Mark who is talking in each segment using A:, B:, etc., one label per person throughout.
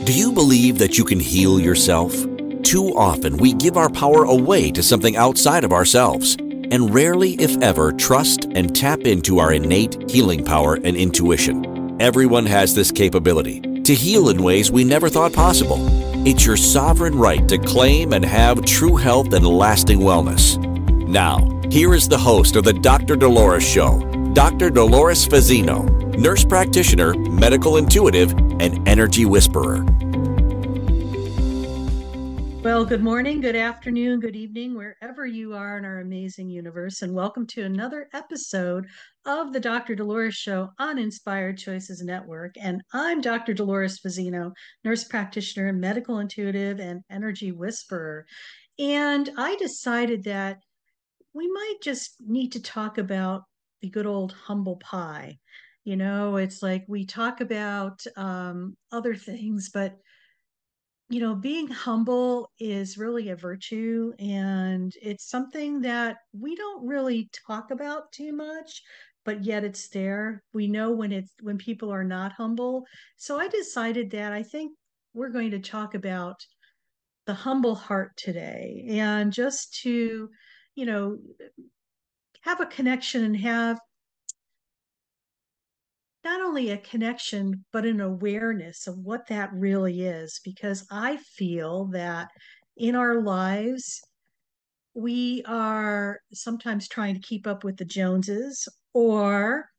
A: Do you believe that you can heal yourself? Too often we give our power away to something outside of ourselves, and rarely, if ever, trust and tap into our innate healing power and intuition. Everyone has this capability to heal in ways we never thought possible. It's your sovereign right to claim and have true health and lasting wellness. Now, here is the host of the Dr. Dolores Show, Dr. Dolores Fazzino, nurse practitioner, medical intuitive, and energy whisperer.
B: Well, good morning, good afternoon, good evening, wherever you are in our amazing universe, and welcome to another episode of the Dr. Dolores Show on Inspired Choices Network. And I'm Dr. Dolores Fazzino, nurse practitioner, medical intuitive, and energy whisperer. And I decided that we might just need to talk about the good old humble pie. You know, it's like we talk about other things, but being humble is really a virtue, and it's something that we don't really talk about too much, but yet it's there. We know when people are not humble. So I decided that I think we're going to talk about the humble heart today, and just to, you know, have a connection and have not only a connection, but an awareness of what that really is. Because I feel that in our lives, we are sometimes trying to keep up with the Joneses, or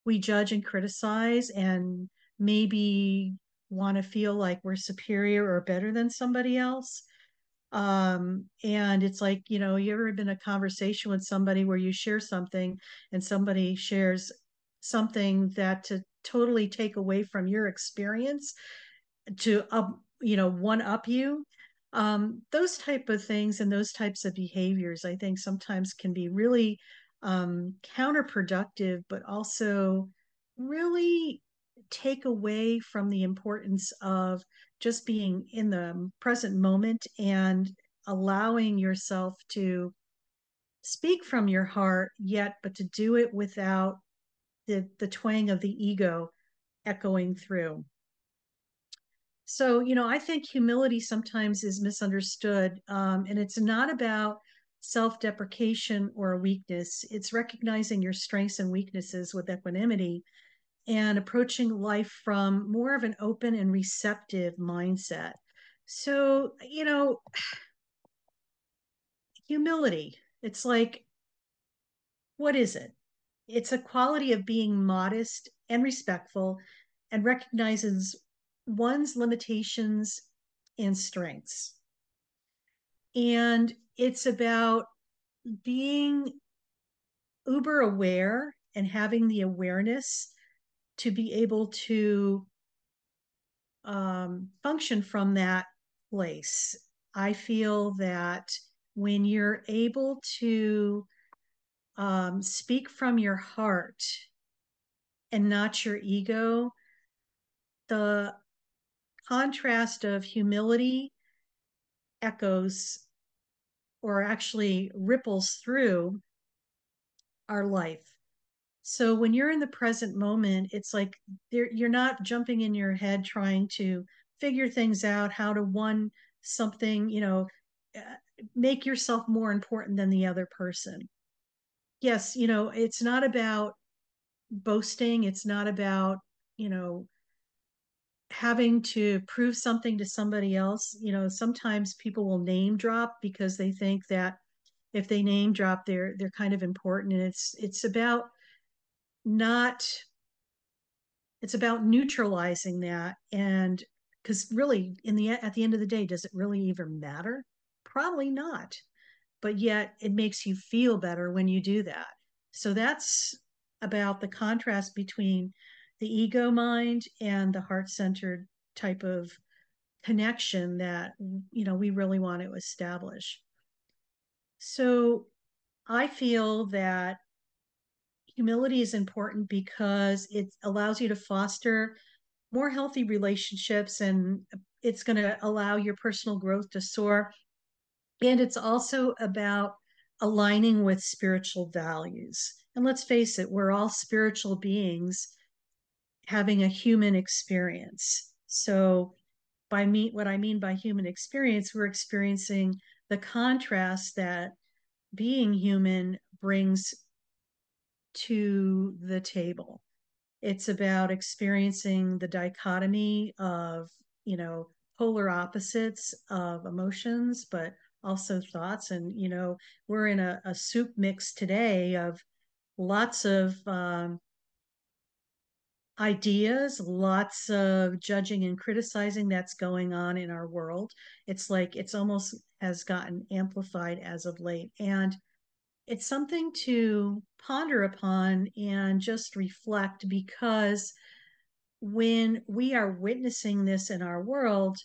B: we judge and criticize and maybe want to feel like we're superior or better than somebody else. And it's like, you ever been in a conversation with somebody where you share something and somebody shares something that to totally take away from your experience to one up you. Those type of things and those types of behaviors, I think, sometimes can be really counterproductive, but also really take away from the importance of just being in the present moment and allowing yourself to speak from your heart, yet but to do it without the twang of the ego echoing through. So, I think humility sometimes is misunderstood, and it's not about self-deprecation or a weakness. It's recognizing your strengths and weaknesses with equanimity and approaching life from more of an open and receptive mindset. So, humility, it's like, what is it? It's a quality of being modest and respectful and recognizes one's limitations and strengths. And it's about being uber aware and having the awareness to be able to function from that place. I feel that when you're able to speak from your heart and not your ego, the contrast of humility echoes or actually ripples through our life. So when you're in the present moment, it's like you're not jumping in your head trying to figure things out, how to one something, uh, make yourself more important than the other person. Yes, it's not about boasting. It's not about, you know, having to prove something to somebody else. Sometimes people will name drop because they think that if they name drop, they're kind of important. And it's about not it's about neutralizing that. And because really at the end of the day, does it really even matter? Probably not. But yet it makes you feel better when you do that. So that's about the contrast between the ego mind and the heart-centered type of connection that we really want to establish. So I feel that humility is important because it allows you to foster more healthy relationships, and it's going to allow your personal growth to soar. And it's also about aligning with spiritual values. And let's face it, we're all spiritual beings having a human experience. So what I mean by human experience, we're experiencing the contrast that being human brings to the table. It's about experiencing the dichotomy of, polar opposites of emotions, but also thoughts. And, we're in a soup mix today of lots of ideas, lots of judging and criticizing that's going on in our world. It's like it's almost has gotten amplified as of late. And it's something to ponder upon and just reflect, because when we are witnessing this in our world,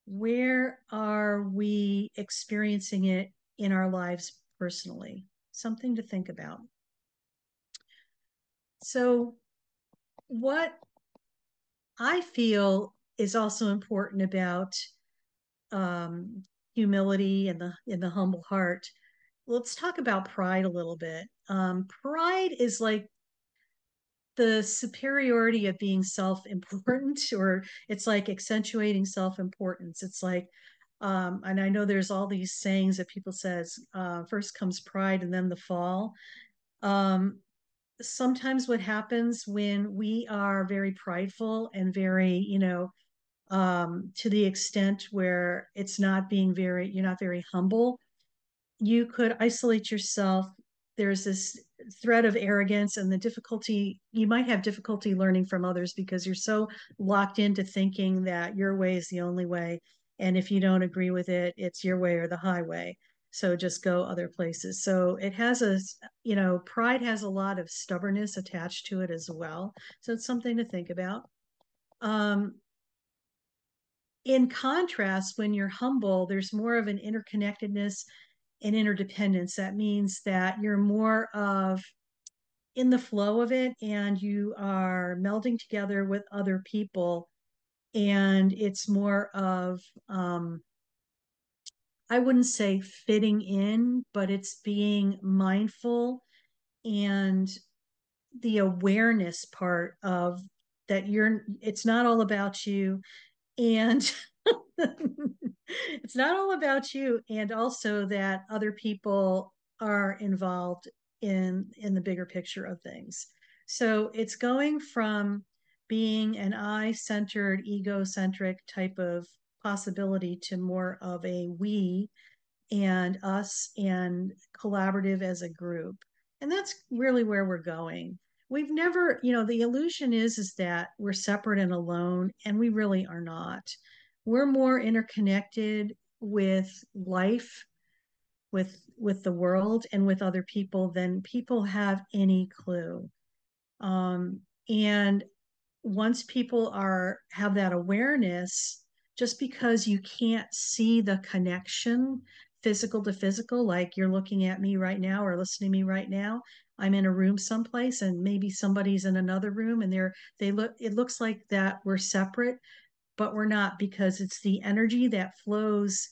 B: where are we experiencing it in our lives personally? Something to think about. So, what I feel is also important about um, humility and the humble heart. Let's talk about pride a little bit. Pride is like the superiority of being self-important, or it's like accentuating self-importance. It's like, and I know there's all these sayings that people says, first comes pride and then the fall. Um, Sometimes what happens when we are very prideful and very, to the extent where you're not very humble, you could isolate yourself. There's this threat of arrogance and the difficulty, you might have difficulty learning from others because you're so locked into thinking that your way is the only way. And if you don't agree with it, it's your way or the highway. So just go other places. So it has pride has a lot of stubbornness attached to it as well. So it's something to think about. Um, in contrast, when you're humble, there's more of an interconnectedness and interdependence. That means that you're more of in the flow of it and you are melding together with other people. And it's more of, I wouldn't say fitting in, but it's being mindful and the awareness part of that it's not all about you. And it's not all about you, and also that other people are involved in the bigger picture of things. So it's going from being an I-centered, egocentric type of possibility to more of a we and us and collaborative as a group. And that's really where we're going. We've never, the illusion is that we're separate and alone, and we really are not. We're more interconnected with life, with the world, and with other people than people have any clue. And once people have that awareness, just because you can't see the connection physical to physical, like you're looking at me right now or listening to me right now, I'm in a room someplace and maybe somebody's in another room and it looks like that we're separate, but we're not, because it's the energy that flows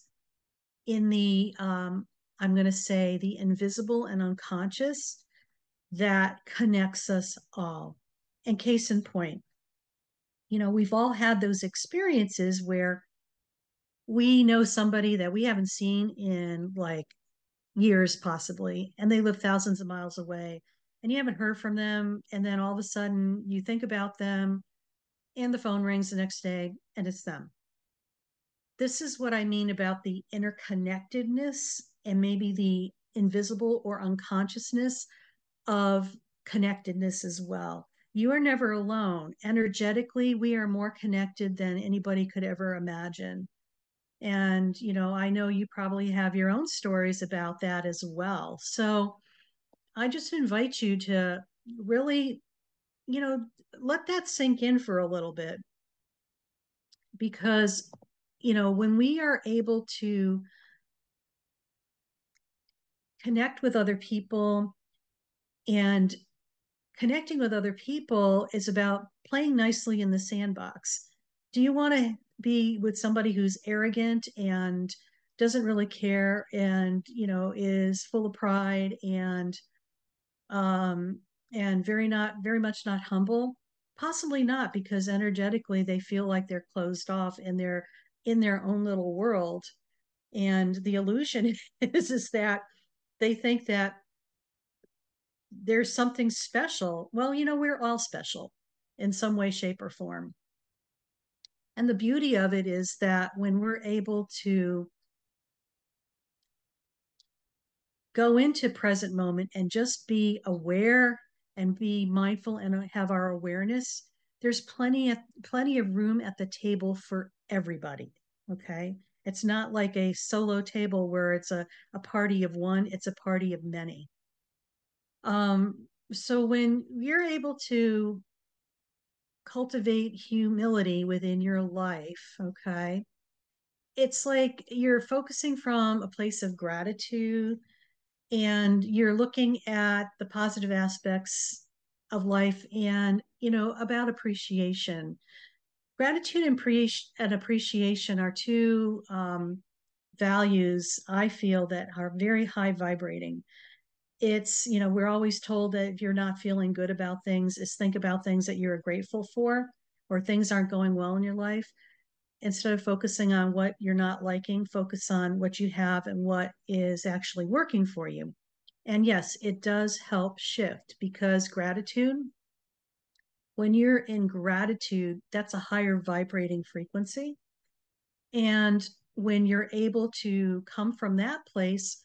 B: in the I'm going to say the invisible and unconscious that connects us all. And case in point, we've all had those experiences where we know somebody that we haven't seen in like years, possibly, and they live thousands of miles away, and you haven't heard from them. And then all of a sudden you think about them, and the phone rings the next day, and it's them. This is what I mean about the interconnectedness and maybe the invisible or unconsciousness of connectedness as well. You are never alone. Energetically, we are more connected than anybody could ever imagine. And, I know you probably have your own stories about that as well. So I just invite you to really, you know, let that sink in for a little bit, because, when we are able to connect with other people, and connecting with other people is about playing nicely in the sandbox. Do you want to be with somebody who's arrogant and doesn't really care, and is full of pride um, and very much not humble? Possibly not, because energetically they feel like they're closed off in their own little world. And the illusion is that they think that there's something special. Well, we're all special in some way, shape, or form. And the beauty of it is that when we're able to go into present moment and just be aware and be mindful and have our awareness, there's plenty of room at the table for everybody. Okay. It's not like a solo table where it's a party of one, it's a party of many. So when you're able to cultivate humility within your life, okay, it's like you're focusing from a place of gratitude and you're looking at the positive aspects of life and about appreciation. Gratitude and appreciation are two values I feel that are very high vibrating. It's, we're always told that if you're not feeling good about things, is think about things that you're grateful for, or things aren't going well in your life. Instead of focusing on what you're not liking, focus on what you have and what is actually working for you. And yes, it does help shift, because gratitude, when you're in gratitude, that's a higher vibrating frequency. And when you're able to come from that place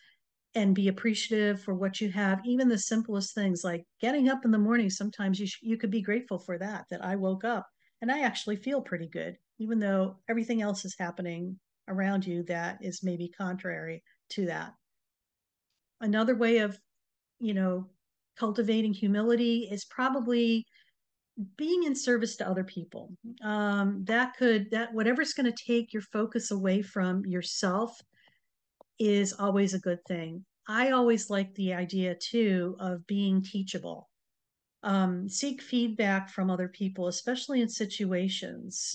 B: and be appreciative for what you have, even the simplest things like getting up in the morning, sometimes you could be grateful for that I woke up and I actually feel pretty good, even though everything else is happening around you that is maybe contrary to that. Another way of, you know, cultivating humility is probably being in service to other people. That whatever's going to take your focus away from yourself is always a good thing. I always like the idea too of being teachable. Seek feedback from other people, especially in situations.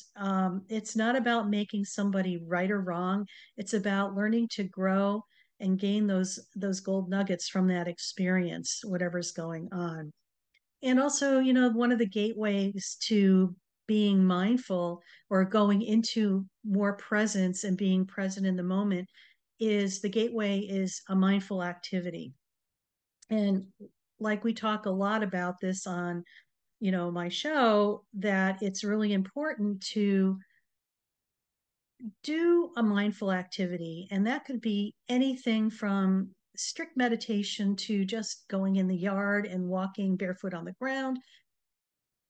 B: It's not about making somebody right or wrong. It's about learning to grow and gain those gold nuggets from that experience, whatever's going on. And also, one of the gateways to being mindful or going into more presence and being present in the moment is the gateway is a mindful activity. And like we talk a lot about this on, my show, that it's really important to do a mindful activity. And that could be anything from strict meditation to just going in the yard and walking barefoot on the ground.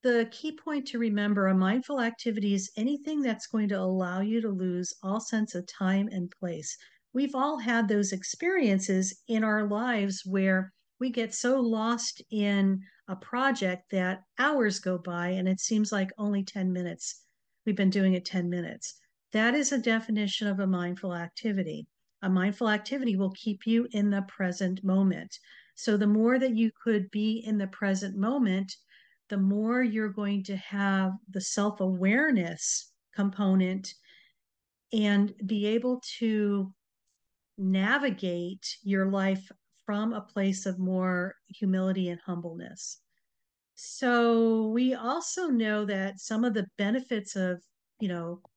B: The key point to remember, a mindful activity is anything that's going to allow you to lose all sense of time and place. We've all had those experiences in our lives where we get so lost in a project that hours go by and it seems like only 10 minutes. We've been doing it 10 minutes. That is a definition of a mindful activity. A mindful activity will keep you in the present moment. So the more that you could be in the present moment, the more you're going to have the self awareness component and be able to navigate your life from a place of more humility and humbleness. So, we also know that some of the benefits of,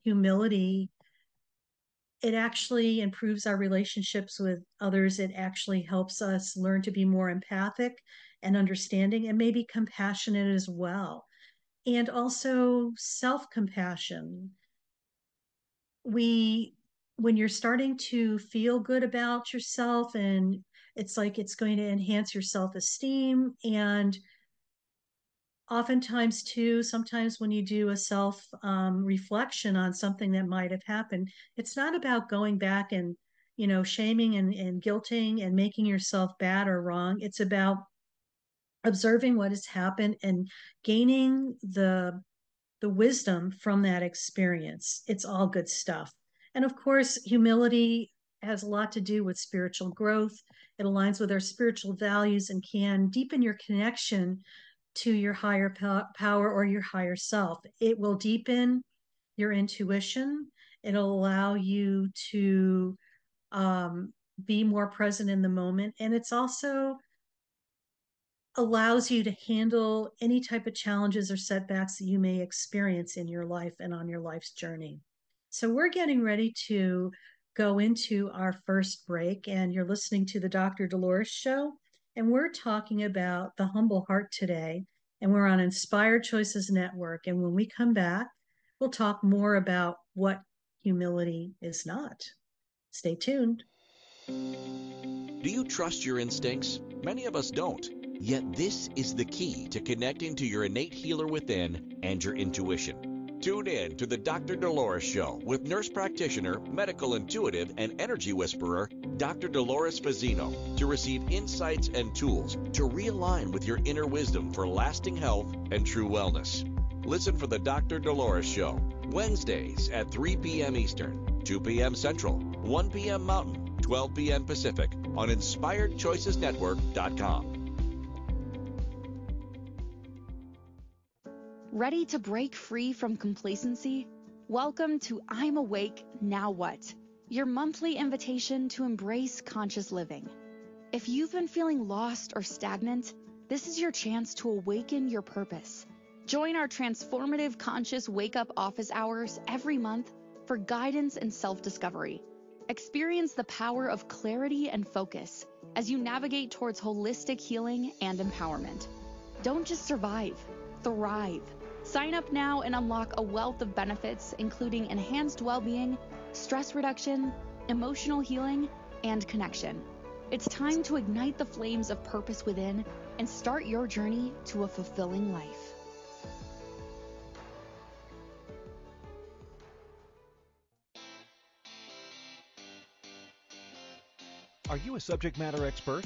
B: humility, it actually improves our relationships with others. It actually helps us learn to be more empathic and understanding and maybe compassionate as well, and also self-compassion. We When you're starting to feel good about yourself, and it's like it's going to enhance your self-esteem. And oftentimes too, sometimes when you do a self reflection on something that might have happened, it's not about going back and shaming and guilting and making yourself bad or wrong. It's about observing what has happened and gaining the wisdom from that experience. It's all good stuff. And of course, humility has a lot to do with spiritual growth. It aligns with our spiritual values and can deepen your connection to your higher power or your higher self. It will deepen your intuition. It'll allow you to be more present in the moment. And it's also allows you to handle any type of challenges or setbacks that you may experience in your life and on your life's journey. So we're getting ready to go into our first break, and you're listening to the Dr. Dolores Show, and we're talking about the humble heart today, and we're on Inspired Choices Network. And when we come back, we'll talk more about what humility is not. Stay tuned.
A: Do you trust your instincts? Many of us don't. Yet this is the key to connecting to your innate healer within and your intuition. Tune in to the Dr. Dolores Show with nurse practitioner, medical intuitive, and energy whisperer, Dr. Dolores Fazzino, to receive insights and tools to realign with your inner wisdom for lasting health and true wellness. Listen for the Dr. Dolores Show, Wednesdays at 3 p.m. Eastern, 2 p.m. Central, 1 p.m. Mountain, 12 p.m. Pacific on InspiredChoicesNetwork.com.
C: Ready to break free from complacency? Welcome to I'm Awake, Now What? Your monthly invitation to embrace conscious living. If you've been feeling lost or stagnant, this is your chance to awaken your purpose. Join our transformative conscious wake-up office hours every month for guidance and self-discovery. Experience the power of clarity and focus as you navigate towards holistic healing and empowerment. Don't just survive, thrive. Sign up now and unlock a wealth of benefits, including enhanced well-being, stress reduction, emotional healing, and connection. It's time to ignite the flames of purpose within and start your journey to a fulfilling life.
D: Are you a subject matter expert?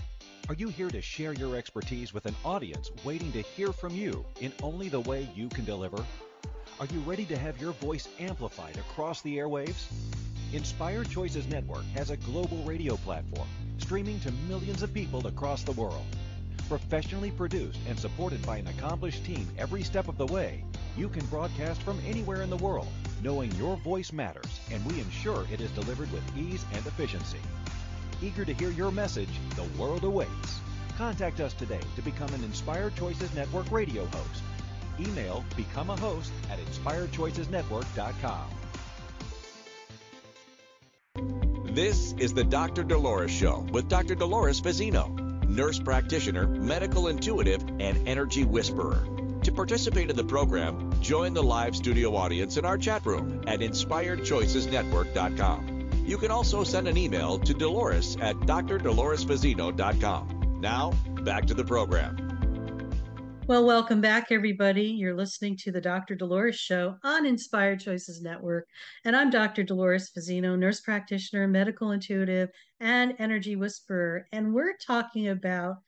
D: Are you here to share your expertise with an audience waiting to hear from you in only the way you can deliver? Are you ready to have your voice amplified across the airwaves? Inspired Choices Network has a global radio platform streaming to millions of people across the world. Professionally produced and supported by an accomplished team every step of the way, you can broadcast from anywhere in the world, knowing your voice matters, and we ensure it is delivered with ease and efficiency. Eager to hear your message, the world awaits. Contact us today to become an Inspired Choices Network radio host. Email become a host at inspiredchoicesnetwork.com.
A: This is the Dr. Dolores Show with Dr. Dolores Fazzino, nurse practitioner, medical intuitive, and energy whisperer. To participate in the program, join the live studio audience in our chat room at inspiredchoicesnetwork.com. You can also send an email to Dolores at drdoloresfazzino.com. Now, back to the program.
B: Well, welcome back, everybody. You're listening to the Dr. Dolores Show on Inspired Choices Network. And I'm Dr. Dolores Fazzino, nurse practitioner, medical intuitive, and energy whisperer. And we're talking about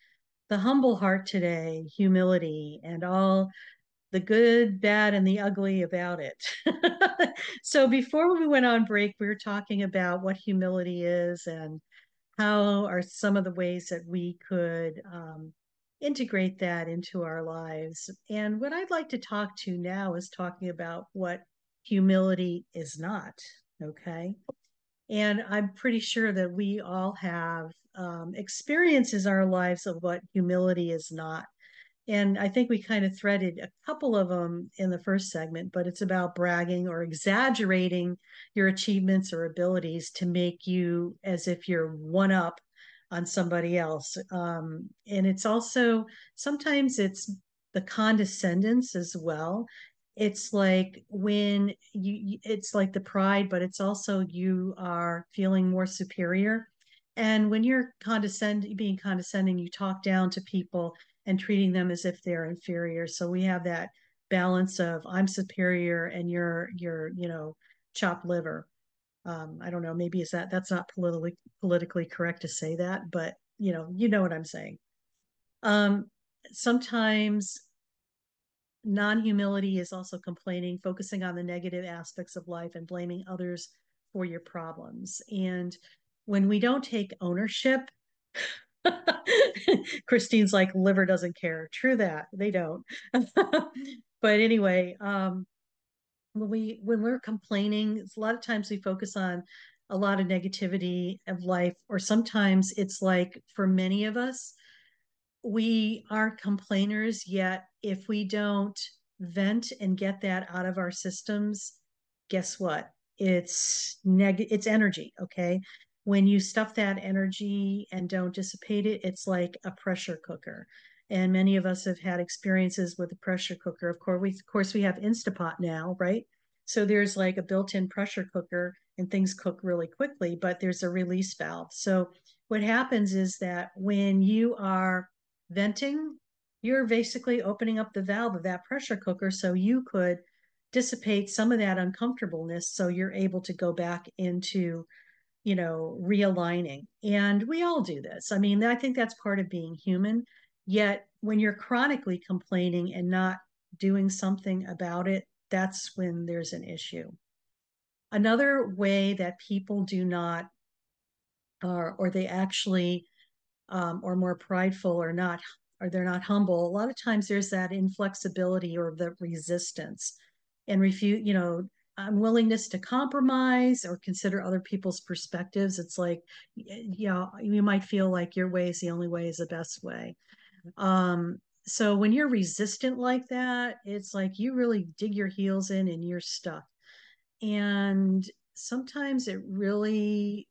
B: the humble heart today, humility, and all the good, bad, and the ugly about it. So before we went on break, we were talking about what humility is and how are some of the ways that we could integrate that into our lives. And what I'd like to talk to now is talking about what humility is not. Okay. And I'm pretty sure that we all have experiences in our lives of what humility is not. And I think we kind of threaded a couple of them in the first segment, but it's about bragging or exaggerating your achievements or abilities to make you as if you're one up on somebody else. And it's also sometimes it's the condescendence as well. It's like when it's like the pride, but it's also you are feeling more superior. And when you're being condescending, you talk down to people and treating them as if they're inferior. So we have that balance of I'm superior and you're chopped liver. I don't know, maybe that's not politically correct to say that, but you know what I'm saying. Sometimes non-humility is also complaining, focusing on the negative aspects of life and blaming others for your problems. And when we don't take ownership, Christine's like, liver doesn't care. True that, they don't. But anyway, when we're complaining, a lot of times we focus on a lot of negativity of life, or sometimes it's like for many of us, we aren't complainers, yet if we don't vent and get that out of our systems, guess what? It's energy, okay? When you stuff that energy and don't dissipate it, it's like a pressure cooker. And many of us have had experiences with a pressure cooker. Of course, we have Instapot now, right? So there's like a built-in pressure cooker and things cook really quickly, but there's a release valve. So what happens is that when you are venting, you're basically opening up the valve of that pressure cooker so you could dissipate some of that uncomfortableness so you're able to go back into, realigning. And we all do this. I mean, I think that's part of being human. Yet when you're chronically complaining and not doing something about it, that's when there's an issue. Another way that people do not, or they actually or more prideful or they're not humble, a lot of times there's that inflexibility or the resistance and refuse, unwillingness to compromise or consider other people's perspectives. It's like, you might feel like your way is the only way is the best way. So when you're resistant like that, it's like you really dig your heels in and you're stuck. And sometimes it really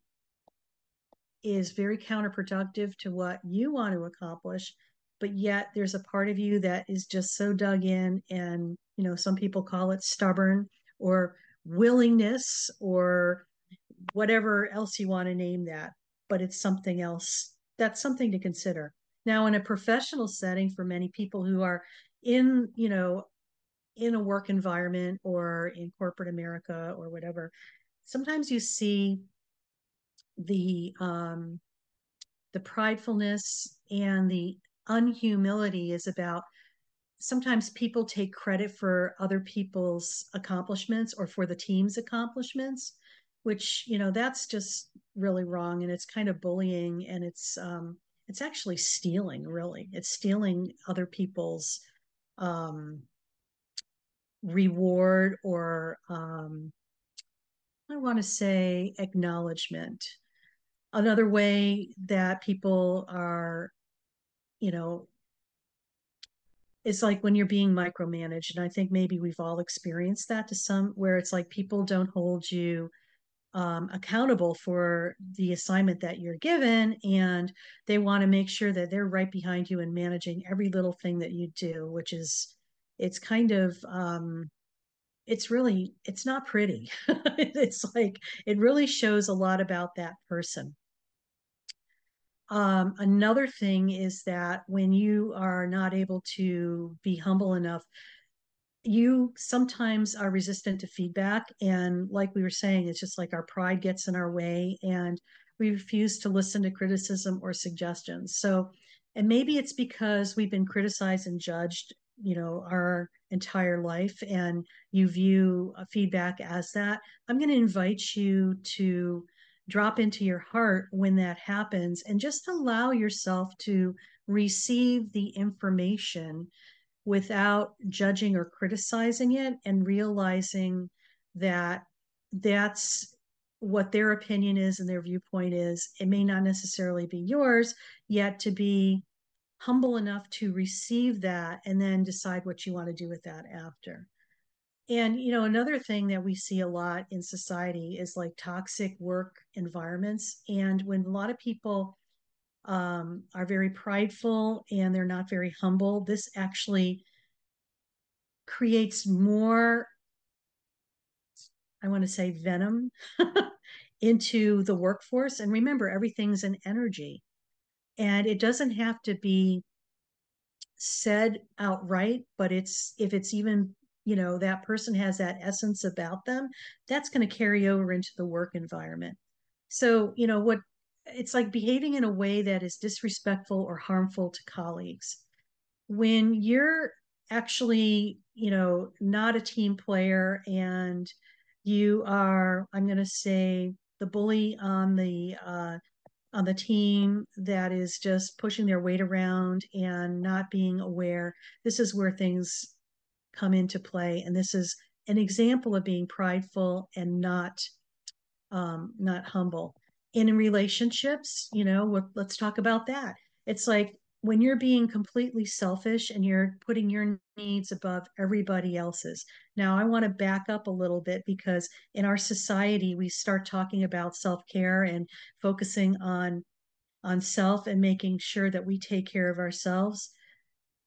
B: is very counterproductive to what you want to accomplish, but yet there's a part of you that is just so dug in, and some people call it stubborn or willingness or whatever else you want to name that, but it's something else. That's something to consider. Now in a professional setting, for many people who are in in a work environment or in corporate America or whatever, sometimes you see the pridefulness and the unhumility is about sometimes people take credit for other people's accomplishments or for the team's accomplishments, which that's just really wrong, and it's kind of bullying, and it's actually stealing. Really, it's stealing other people's um, reward or I want to say acknowledgement. Another way that people are, you know, it's like when you're being micromanaged. And I think maybe we've all experienced that to some, where it's like people don't hold you accountable for the assignment that you're given. And they want to make sure that they're right behind you and managing every little thing that you do, which is, it's kind of, it's not pretty. It's like, it really shows a lot about that person. Another thing is that when you are not able to be humble enough, you sometimes are resistant to feedback. And like we were saying, it's just like our pride gets in our way and we refuse to listen to criticism or suggestions. So, and maybe it's because we've been criticized and judged, our entire life, and you view feedback as that. I'm going to invite you to drop into your heart when that happens and just allow yourself to receive the information without judging or criticizing it, and realizing that that's what their opinion is and their viewpoint is. It may not necessarily be yours, yet to be humble enough to receive that and then decide what you want to do with that after. And another thing that we see a lot in society is like toxic work environments. And when a lot of people are very prideful and they're not very humble, this actually creates more, I want to say, venom into the workforce. And remember, everything's an energy, and it doesn't have to be said outright, but if it's even, that person has that essence about them, that's going to carry over into the work environment. So, what it's like behaving in a way that is disrespectful or harmful to colleagues. When you're actually, not a team player and you are, I'm going to say, the bully on the team that is just pushing their weight around and not being aware, this is where things come into play. And this is an example of being prideful and not humble. In relationships, let's talk about that. It's like when you're being completely selfish and you're putting your needs above everybody else's. Now, I want to back up a little bit because in our society, we start talking about self-care and focusing on self and making sure that we take care of ourselves.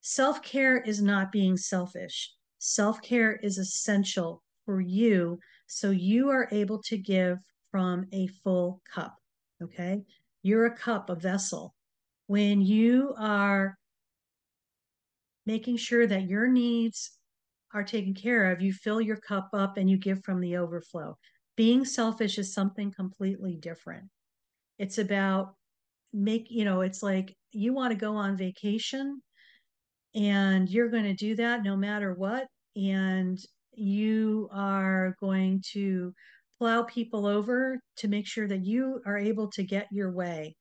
B: Self-care is not being selfish. Self-care is essential for you so you are able to give from a full cup. Okay? You're a cup, a vessel. When you are making sure that your needs are taken care of, you fill your cup up and you give from the overflow. Being selfish is something completely different. It's about it's like you want to go on vacation and you're going to do that no matter what. And you are going to plow people over to make sure that you are able to get your way.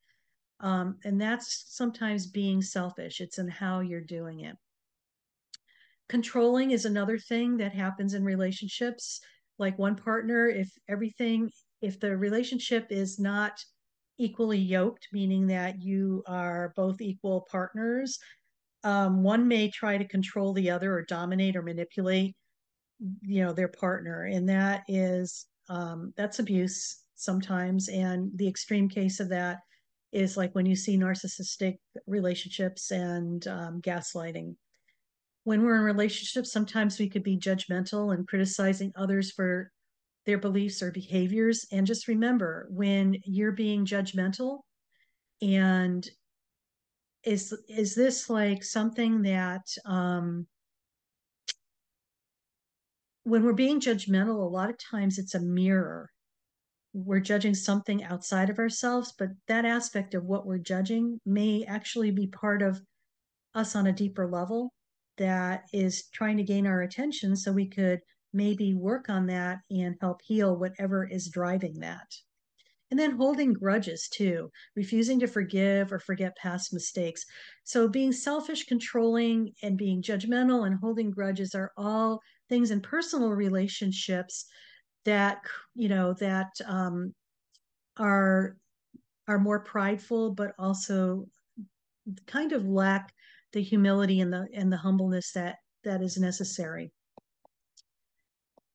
B: And that's sometimes being selfish. It's in how you're doing it. Controlling is another thing that happens in relationships. Like one partner, if the relationship is not equally yoked, meaning that you are both equal partners, one may try to control the other or dominate or manipulate, their partner, and that's abuse sometimes. And the extreme case of that is like when you see narcissistic relationships and gaslighting. When we're in relationships, sometimes we could be judgmental and criticizing others for their beliefs or behaviors. And just remember, when you're being judgmental, and is this like something that when we're being judgmental, a lot of times it's a mirror. We're judging something outside of ourselves, but that aspect of what we're judging may actually be part of us on a deeper level that is trying to gain our attention so we could maybe work on that and help heal whatever is driving that. And then holding grudges too, refusing to forgive or forget past mistakes. So being selfish, controlling, and being judgmental and holding grudges are all things in personal relationships that are more prideful, but also kind of lack the humility and the humbleness that is necessary.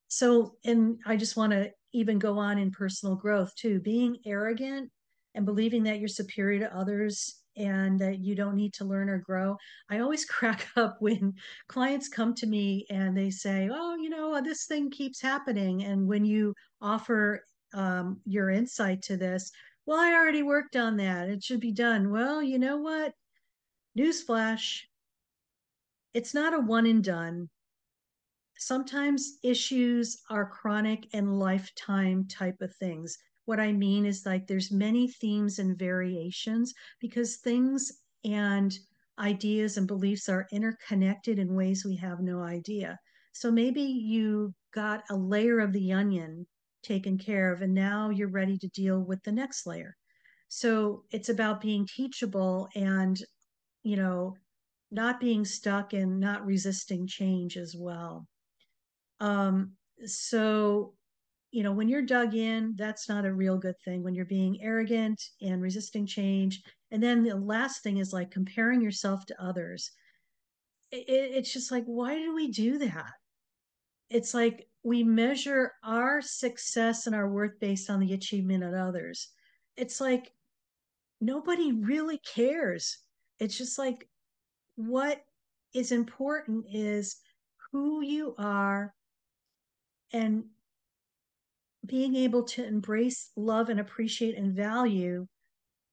B: So, and I just want to even go on in personal growth too, being arrogant and believing that you're superior to others and that you don't need to learn or grow. I always crack up when clients come to me and they say, oh, this thing keeps happening. And when you offer your insight to this, well, I already worked on that. It should be done. Well, you know what? Newsflash, it's not a one and done. Sometimes issues are chronic and lifetime type of things. What I mean is like there's many themes and variations because things and ideas and beliefs are interconnected in ways we have no idea. So maybe you got a layer of the onion taken care of and now you're ready to deal with the next layer. So it's about being teachable and, not being stuck and not resisting change as well. Um, so, when you're dug in, that's not a real good thing when you're being arrogant and resisting change. And then the last thing is like comparing yourself to others. It's just like, why do we do that? It's like we measure our success and our worth based on the achievement of others. It's like nobody really cares. It's just like what is important is who you are and being able to embrace, love, and appreciate and value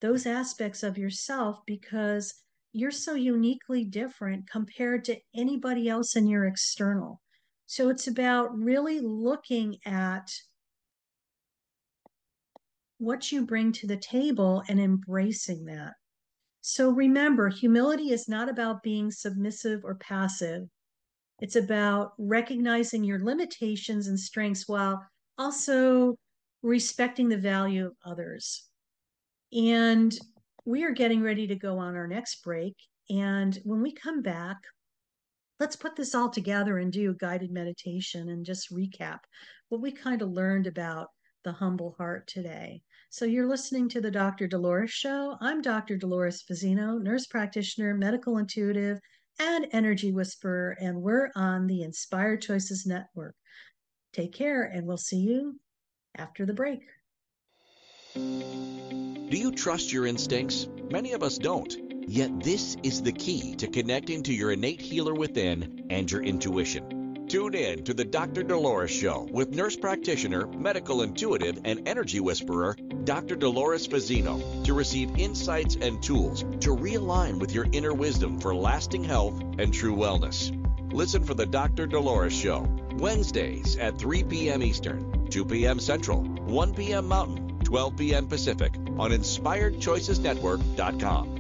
B: those aspects of yourself because you're so uniquely different compared to anybody else in your external. So it's about really looking at what you bring to the table and embracing that. So remember, humility is not about being submissive or passive. It's about recognizing your limitations and strengths while also respecting the value of others. And we are getting ready to go on our next break. And when we come back, let's put this all together and do a guided meditation and just recap what we kind of learned about the humble heart today. So you're listening to the Dr. Dolores Show. I'm Dr. Dolores Fazzino, nurse practitioner, medical intuitive, and energy whisperer, and we're on the Inspired Choices Network. Take care, and we'll see you after the break.
A: Do you trust your instincts? Many of us don't. Yet this is the key to connecting to your innate healer within and your intuition. Tune in to the Dr. Dolores Show with nurse practitioner, medical intuitive, and energy whisperer, Dr. Dolores Fazzino, to receive insights and tools to realign with your inner wisdom for lasting health and true wellness. Listen for the Dr. Dolores Show, Wednesdays at 3 p.m. Eastern, 2 p.m. Central, 1 p.m. Mountain, 12 p.m. Pacific on InspiredChoicesNetwork.com.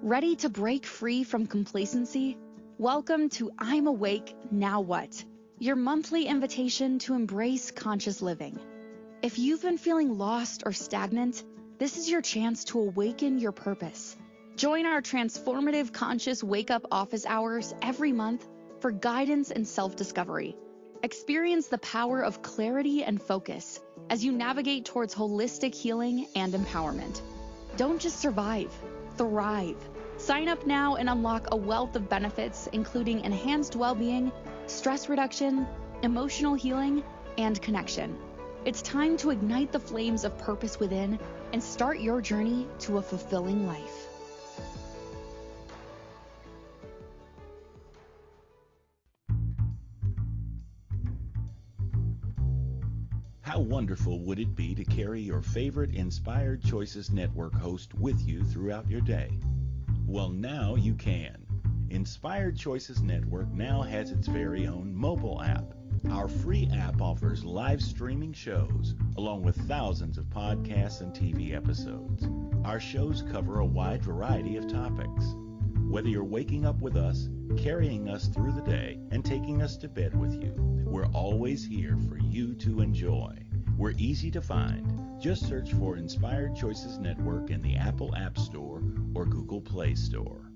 C: Ready to break free from complacency? Welcome to I'm Awake, Now What? Your monthly invitation to embrace conscious living. If you've been feeling lost or stagnant, this is your chance to awaken your purpose. Join our transformative conscious wake-up office hours every month for guidance and self-discovery. Experience the power of clarity and focus as you navigate towards holistic healing and empowerment. Don't just survive, thrive. Sign up now and unlock a wealth of benefits, including enhanced well-being, stress reduction, emotional healing, and connection. It's time to ignite the flames of purpose within and start your journey to a fulfilling life.
E: How wonderful would it be to carry your favorite Inspired Choices Network host with you throughout your day? Well, now you can. Inspired Choices Network now has its very own mobile app. Our free app offers live streaming shows, along with thousands of podcasts and TV episodes. Our shows cover a wide variety of topics. Whether you're waking up with us, carrying us through the day, and taking us to bed with you, we're always here for you to enjoy. We're easy to find. Just search for Inspired Choices Network in the Apple App Store or Google Play Store.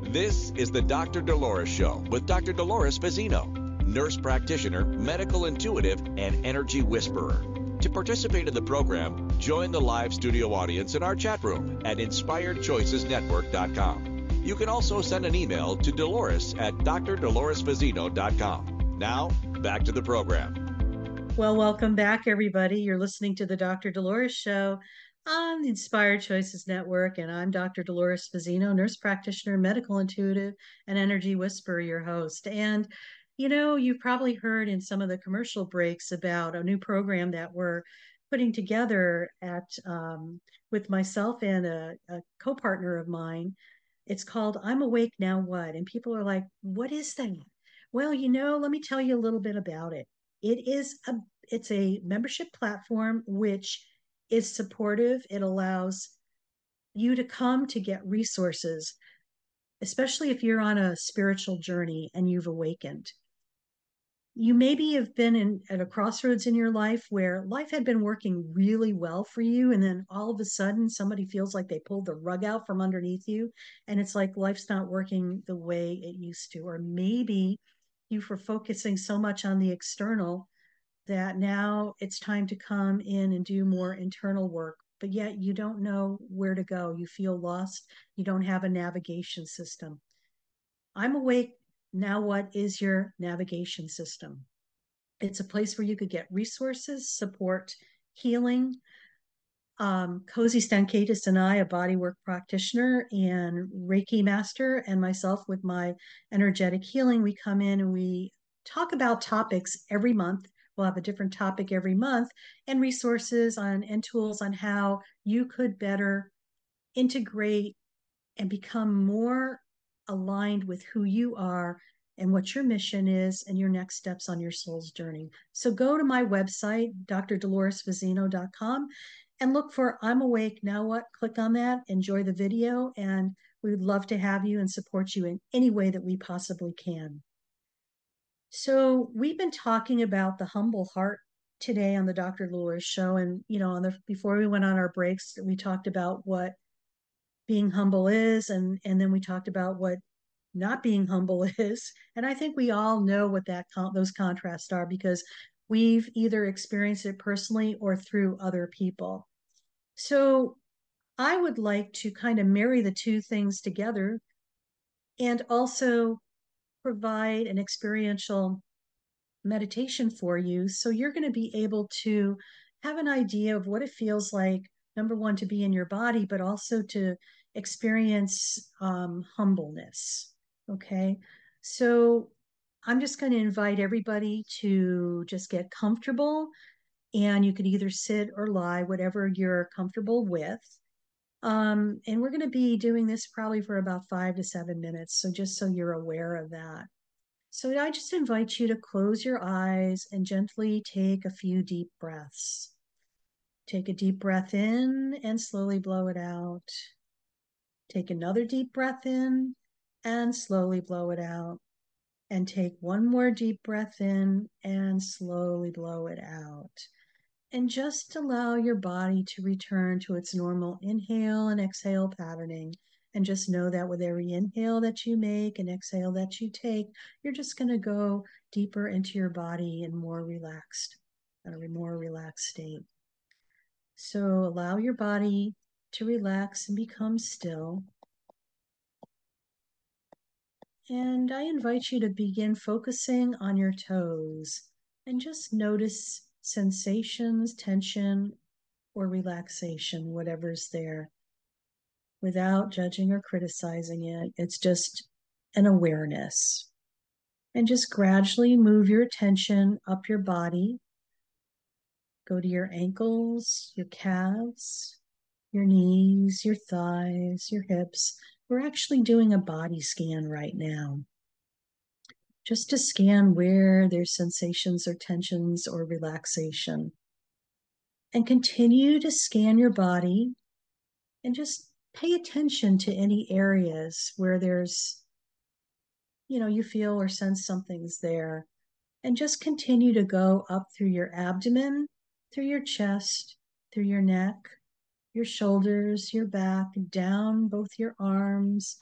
A: This is the Dr. Dolores Show with Dr. Dolores Fazzino, nurse practitioner, medical intuitive, and energy whisperer. To participate in the program, join the live studio audience in our chat room at InspiredChoicesNetwork.com. You can also send an email to Dolores at drdoloresfazzino.com. Now, back to the program.
B: Well, welcome back, everybody. You're listening to the Dr. Dolores Show on the Inspired Choices Network, and I'm Dr. Dolores Fazzino, nurse practitioner, medical intuitive, and energy whisperer, your host. And, you know, you've probably heard in some of the commercial breaks about a new program that we're putting together at with myself and a co-partner of mine. It's called I'm Awake, Now What? And people are like, what is that? Well, you know, let me tell you a little bit about it. It's a membership platform which is supportive. It allows you to come to get resources, especially if you're on a spiritual journey and you've awakened. You maybe have been at a crossroads in your life where life had been working really well for you, and then all of a sudden somebody feels like they pulled the rug out from underneath you, and it's like life's not working the way it used to. Or maybe you were focusing so much on the external that now it's time to come in and do more internal work, but yet you don't know where to go. You feel lost. You don't have a navigation system. I'm Awake, Now What is your navigation system? It's a place where you could get resources, support, healing. Cozy Stankaitis and I, a bodywork practitioner and Reiki master, and myself with my energetic healing, we come in and we talk about topics every month. We'll have a different topic every month and resources on and tools on how you could better integrate and become more aligned with who you are and what your mission is and your next steps on your soul's journey. So go to my website, drdoloresfazzino.com, and look for I'm Awake, Now What? Click on that, enjoy the video, and we would love to have you and support you in any way that we possibly can. So we've been talking about the humble heart today on the Dr. Dolores Show. And, you know, before we went on our breaks, we talked about what being humble is, and then we talked about what not being humble is. And I think we all know what those contrasts are because we've either experienced it personally or through other people. So I would like to kind of marry the two things together and also provide an experiential meditation for you. So you're going to be able to have an idea of what it feels like, number one, to be in your body, but also to experience humbleness. Okay. So I'm just going to invite everybody to just get comfortable, and you could either sit or lie, whatever you're comfortable with. And we're going to be doing this probably for about 5 to 7 minutes. So just so you're aware of that. So I just invite you to close your eyes and gently take a few deep breaths. Take a deep breath in and slowly blow it out. Take another deep breath in and slowly blow it out. And take one more deep breath in and slowly blow it out. And just allow your body to return to its normal inhale and exhale patterning. And just know that with every inhale that you make and exhale that you take, you're just going to go deeper into your body and more relaxed, a more relaxed state. So allow your body to relax and become still. And I invite you to begin focusing on your toes and just notice sensations, tension, or relaxation, whatever's there, without judging or criticizing it. It's just an awareness. And just gradually move your attention up your body. Go to your ankles, your calves, your knees, your thighs, your hips. We're actually doing a body scan right now, just to scan where there's sensations or tensions or relaxation. And continue to scan your body and just pay attention to any areas where there's, you feel or sense something's there. And just continue to go up through your abdomen, through your chest, through your neck, your shoulders, your back, down both your arms,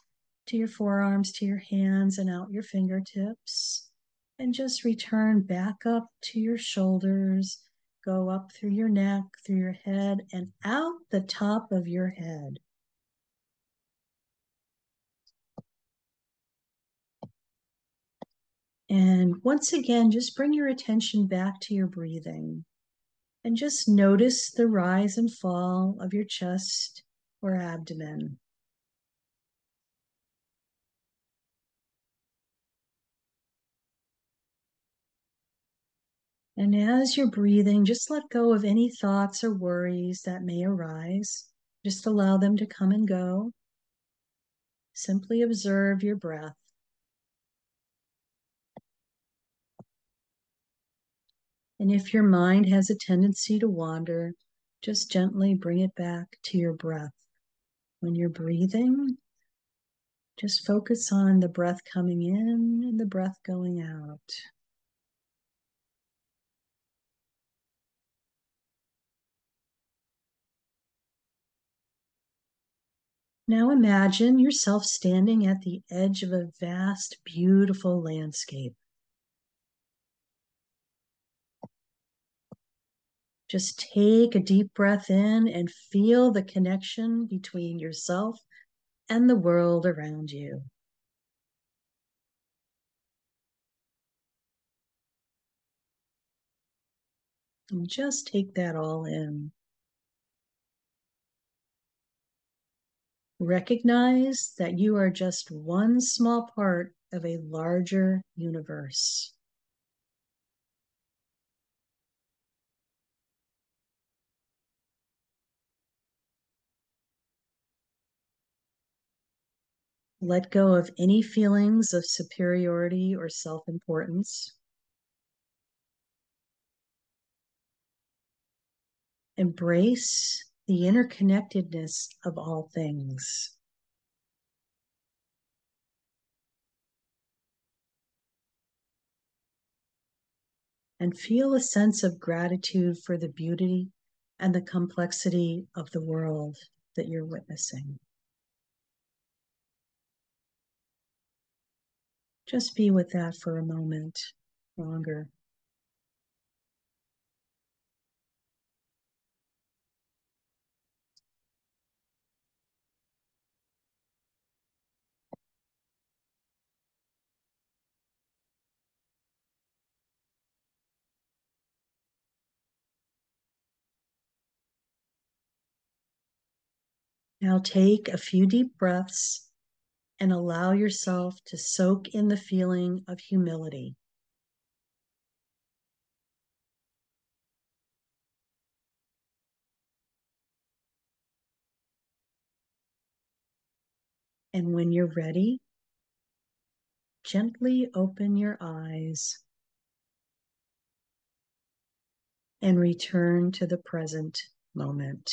B: to your forearms, to your hands, and out your fingertips. And just return back up to your shoulders, go up through your neck, through your head, and out the top of your head. And once again, just bring your attention back to your breathing and just notice the rise and fall of your chest or abdomen. And as you're breathing, just let go of any thoughts or worries that may arise. Just allow them to come and go. Simply observe your breath. And if your mind has a tendency to wander, just gently bring it back to your breath. When you're breathing, just focus on the breath coming in and the breath going out. Now imagine yourself standing at the edge of a vast, beautiful landscape. Just take a deep breath in and feel the connection between yourself and the world around you. And just take that all in. Recognize that you are just one small part of a larger universe. Let go of any feelings of superiority or self-importance. Embrace the interconnectedness of all things. And feel a sense of gratitude for the beauty and the complexity of the world that you're witnessing. Just be with that for a moment longer. Now take a few deep breaths and allow yourself to soak in the feeling of humility. And when you're ready, gently open your eyes and return to the present moment.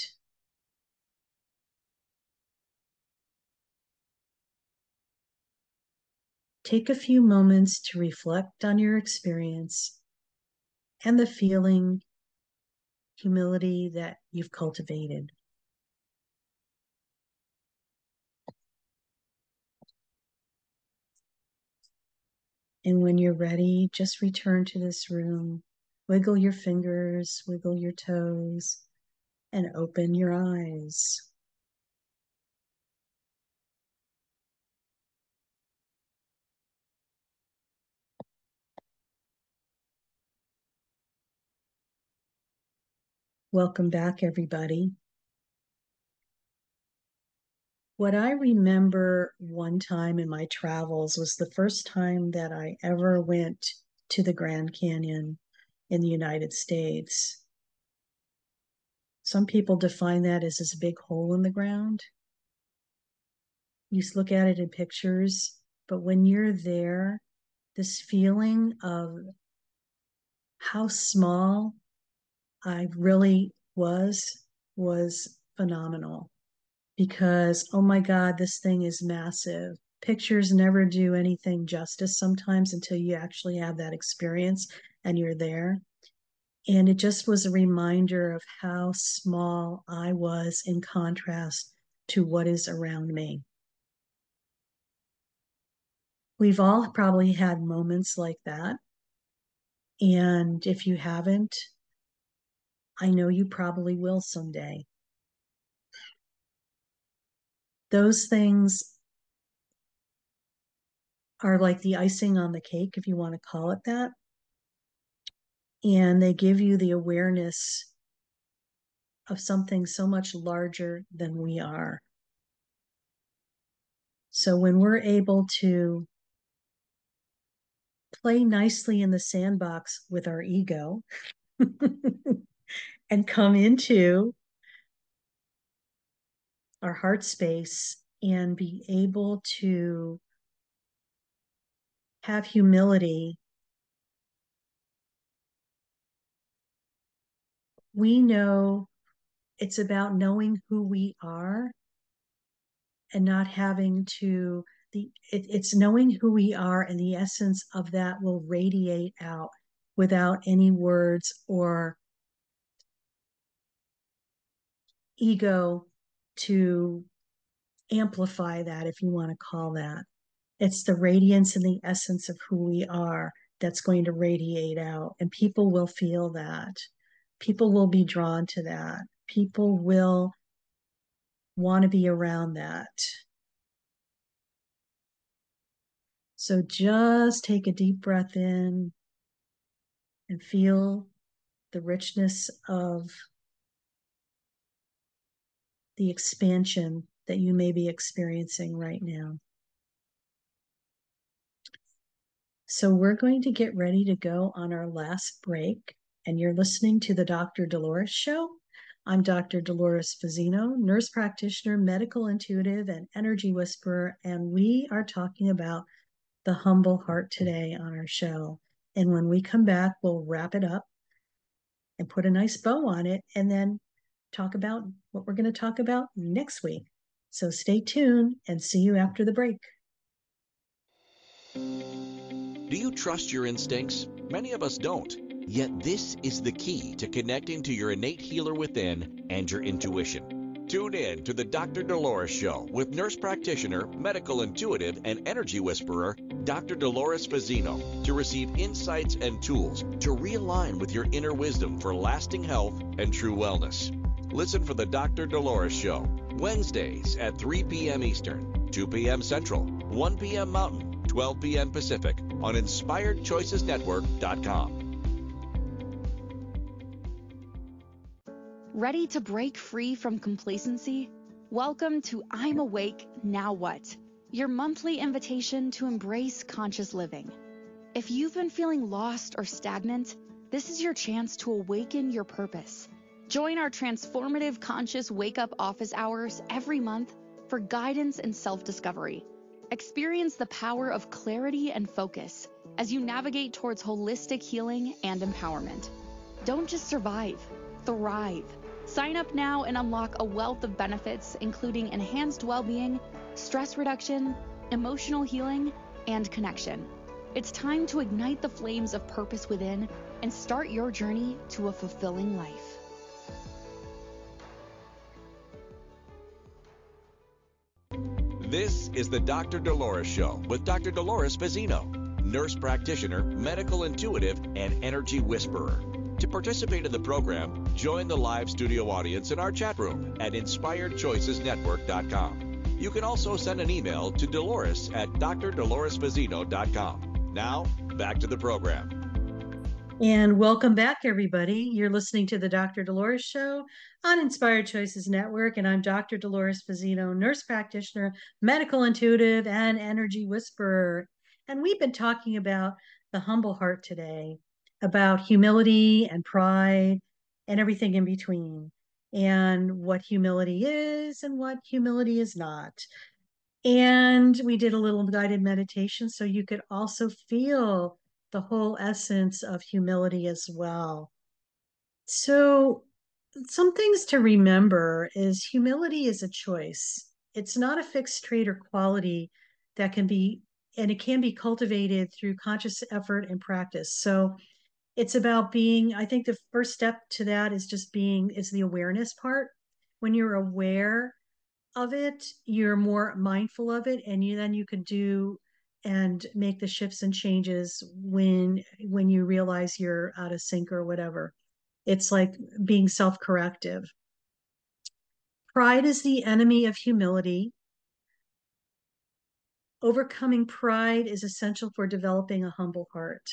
B: Take a few moments to reflect on your experience and the feeling, humility that you've cultivated. And when you're ready, just return to this room. Wiggle your fingers, wiggle your toes, and open your eyes. Welcome back, everybody. What I remember one time in my travels was the first time that I ever went to the Grand Canyon in the United States. Some people define that as this big hole in the ground. You look at it in pictures, but when you're there, this feeling of how small I really was phenomenal. Because, oh my God, this thing is massive. Pictures never do anything justice sometimes until you actually have that experience and you're there. And it just was a reminder of how small I was in contrast to what is around me. We've all probably had moments like that. And if you haven't, I know you probably will someday. Those things are like the icing on the cake, if you want to call it that. And they give you the awareness of something so much larger than we are. So when we're able to play nicely in the sandbox with our ego and come into our heart space and be able to have humility, we know it's about knowing who we are and not having to it's knowing who we are, and the essence of that will radiate out without any words or ego to amplify that, if you want to call that. It's the radiance and the essence of who we are that's going to radiate out, and people will feel that. People will be drawn to that. People will want to be around that. So just take a deep breath in and feel the richness of the expansion that you may be experiencing right now. So we're going to get ready to go on our last break, and you're listening to the Dr. Dolores Show. I'm Dr. Dolores Fazzino, nurse practitioner, medical intuitive, and energy whisperer, and we are talking about the humble heart today on our show. And when we come back, we'll wrap it up and put a nice bow on it, and then talk about what we're going to talk about next week. So stay tuned and see you after the break.
A: Do you trust your instincts? Many of us don't. Yet this is the key to connecting to your innate healer within and your intuition. Tune in to the Dr. Dolores Show with nurse practitioner, medical intuitive, and energy whisperer, Dr. Dolores Fazzino to receive insights and tools to realign with your inner wisdom for lasting health and true wellness. Listen for the Dr. Dolores Show, Wednesdays at 3 p.m. Eastern, 2 p.m. Central, 1 p.m. Mountain, 12 p.m. Pacific on InspiredChoicesNetwork.com.
C: Ready to break free from complacency? Welcome to I'm Awake, Now What? Your monthly invitation to embrace conscious living. If you've been feeling lost or stagnant, this is your chance to awaken your purpose. Join our transformative conscious wake-up office hours every month for guidance and self-discovery. Experience the power of clarity and focus as you navigate towards holistic healing and empowerment. Don't just survive, thrive. Sign up now and unlock a wealth of benefits, including enhanced well-being, stress reduction, emotional healing, and connection. It's time to ignite the flames of purpose within and start your journey to a fulfilling life.
A: This is the Dr. Dolores Show with Dr. Dolores Fazzino, nurse practitioner, medical intuitive, and energy whisperer. To participate in the program, join the live studio audience in our chat room at InspiredChoicesNetwork.com. You can also send an email to Dolores at drdoloresfazzino.com. Now, back to the program.
B: And welcome back, everybody. You're listening to the Dr. Dolores Show on Inspired Choices Network, and I'm Dr. Dolores Fazzino, nurse practitioner, medical intuitive, and energy whisperer. And we've been talking about the humble heart today, about humility and pride and everything in between, and what humility is and what humility is not. And we did a little guided meditation so you could also feel the whole essence of humility as well. So, some things to remember is humility is a choice. It's not a fixed trait or quality that can be, and it can be cultivated through conscious effort and practice. So, it's about being, I think the first step to that is just being, is the awareness part. When you're aware of it, you're more mindful of it, and then you can do and make the shifts and changes when you realize you're out of sync or whatever. It's like being self-corrective. Pride is the enemy of humility. Overcoming pride is essential for developing a humble heart.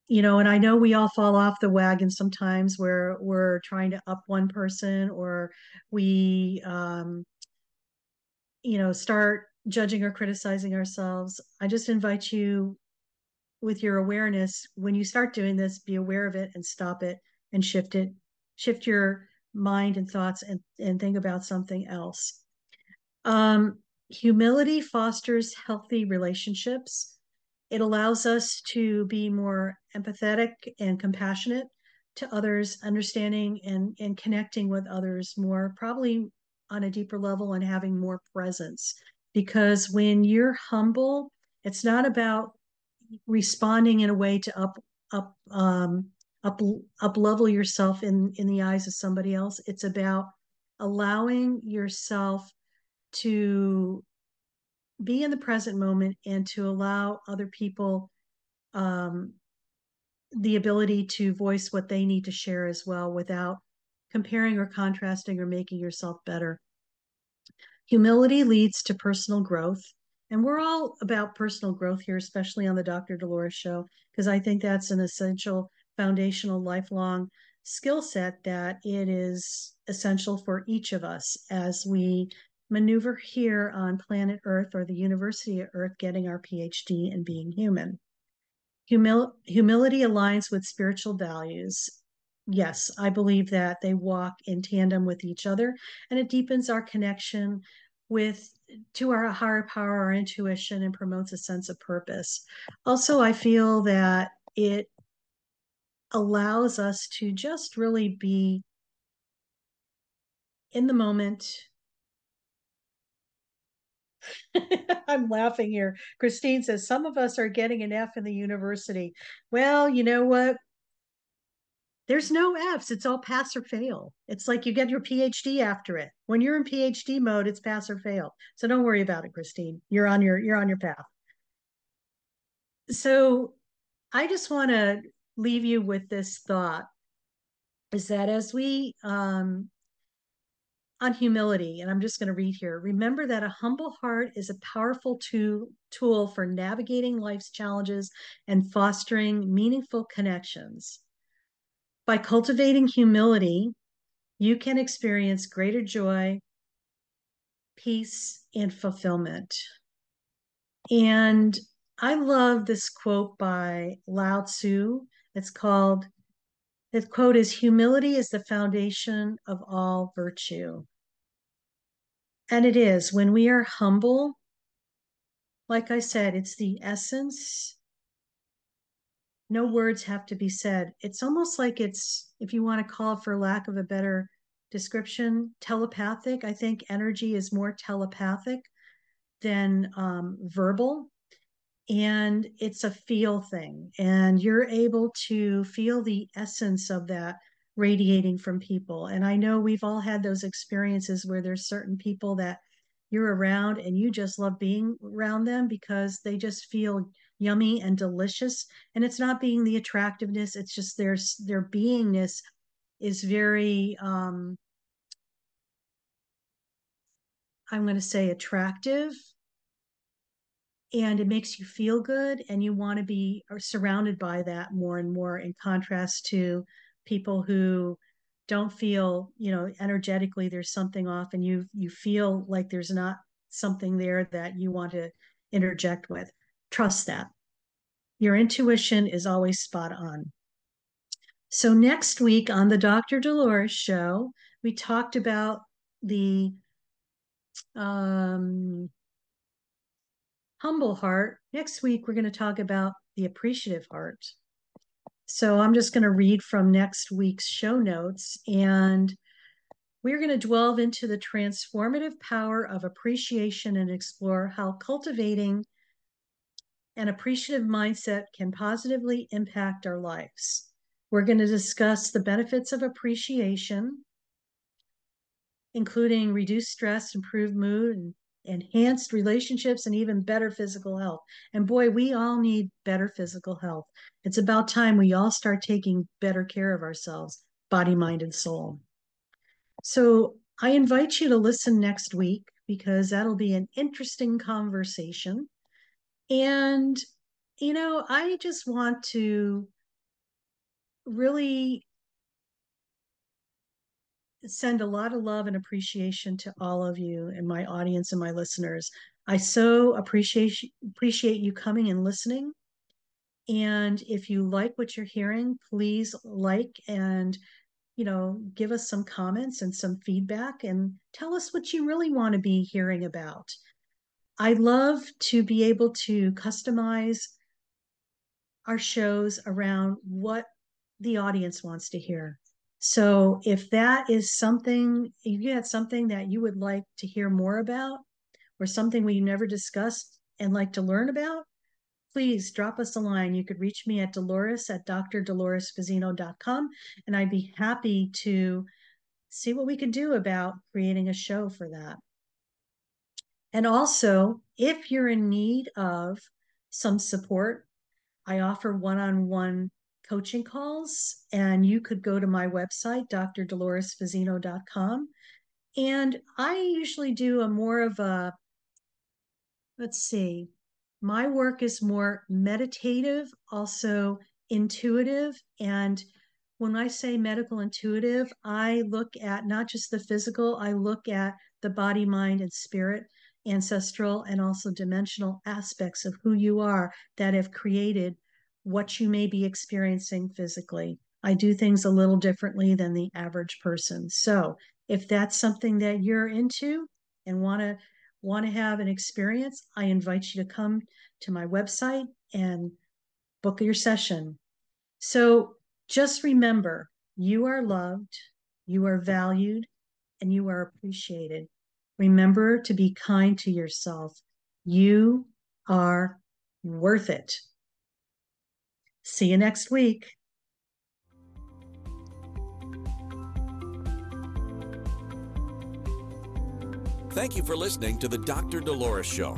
B: And I know we all fall off the wagon sometimes where we're trying to up one person, or we start judging or criticizing ourselves. I just invite you, with your awareness, when you start doing this, be aware of it and stop it and shift it. Shift your mind and thoughts and think about something else. Humility fosters healthy relationships. It allows us to be more empathetic and compassionate to others, understanding and connecting with others more, probably on a deeper level, and having more presence. Because when you're humble, it's not about responding in a way to up level yourself in the eyes of somebody else. It's about allowing yourself to be in the present moment and to allow other people the ability to voice what they need to share as well, without comparing or contrasting or making yourself better. Humility leads to personal growth. And we're all about personal growth here, especially on the Dr. Dolores Show, because I think that's an essential, foundational, lifelong skill set that it is essential for each of us as we maneuver here on planet Earth, or the University of Earth, getting our PhD in being human. Humility aligns with spiritual values. Yes, I believe that they walk in tandem with each other, and it deepens our connection to our higher power, our intuition, and promotes a sense of purpose. Also, I feel that it allows us to just really be in the moment. I'm laughing here. Christine says, some of us are getting an F in the university. Well, you know what? There's no F's. It's all pass or fail. It's like you get your PhD after it. When you're in PhD mode, it's pass or fail. So don't worry about it, Christine. You're on your path. So I just want to leave you with this thought, is that as we on humility, and I'm just going to read here. Remember that a humble heart is a powerful tool for navigating life's challenges and fostering meaningful connections. By cultivating humility, you can experience greater joy, peace, and fulfillment. And I love this quote by Lao Tzu. It's called, the quote is, "Humility is the foundation of all virtue." And it is. When we are humble, like I said, it's the essence. No words have to be said. It's almost like it's, if you want to call it for lack of a better description, telepathic. I think energy is more telepathic than verbal. And it's a feel thing. And you're able to feel the essence of that radiating from people. And I know we've all had those experiences where there's certain people that you're around and you just love being around them because they just feel yummy and delicious. And it's not being the attractiveness, it's just their beingness is very I'm going to say attractive, and it makes you feel good, and you want to be surrounded by that more and more, in contrast to people who don't feel, energetically there's something off, and you feel like there's not something there that you want to interject with. Trust that your intuition is always spot on. So next week on the Dr. Dolores Show, we talked about the um, humble heart. Next week, we're going to talk about the appreciative heart. So I'm just going to read from next week's show notes, and we're going to delve into the transformative power of appreciation and explore how cultivating an appreciative mindset can positively impact our lives. We're going to discuss the benefits of appreciation, including reduced stress, improved mood, and enhanced relationships, and even better physical health. And boy, we all need better physical health. It's about time we all start taking better care of ourselves, body, mind, and soul. So I invite you to listen next week, because that'll be an interesting conversation. And, I just want to really send a lot of love and appreciation to all of you and my audience and my listeners. I so appreciate you coming and listening. And if you like what you're hearing, please like and give us some comments and some feedback, and tell us what you really want to be hearing about. I love to be able to customize our shows around what the audience wants to hear. So if that is something, if you had something that you would like to hear more about, or something we never discussed and like to learn about, please drop us a line. You could reach me at Dolores at drdoloresfazzino.com, and I'd be happy to see what we could do about creating a show for that. And also, if you're in need of some support, I offer one-on-one coaching calls, and you could go to my website, drdoloresfazzino.com. And I usually do a more of a, let's see, my work is more meditative, also intuitive. And when I say medical intuitive, I look at not just the physical, I look at the body, mind, and spirit, ancestral, and also dimensional aspects of who you are that have created what you may be experiencing physically. I do things a little differently than the average person. So if that's something that you're into and want to have an experience, I invite you to come to my website and book your session. So just remember, you are loved, you are valued, and you are appreciated. Remember to be kind to yourself. You are worth it. See you next week.
A: Thank you for listening to the Dr. Dolores Show.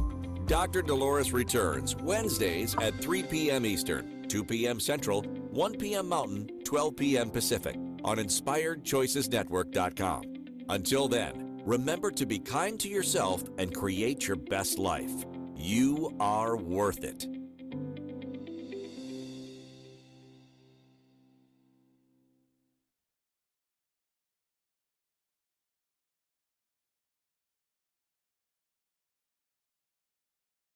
A: Dr. Dolores returns Wednesdays at 3 p.m. Eastern, 2 p.m. Central, 1 p.m. Mountain, 12 p.m. Pacific on InspiredChoicesNetwork.com. Until then, remember to be kind to yourself and create your best life. You are worth it.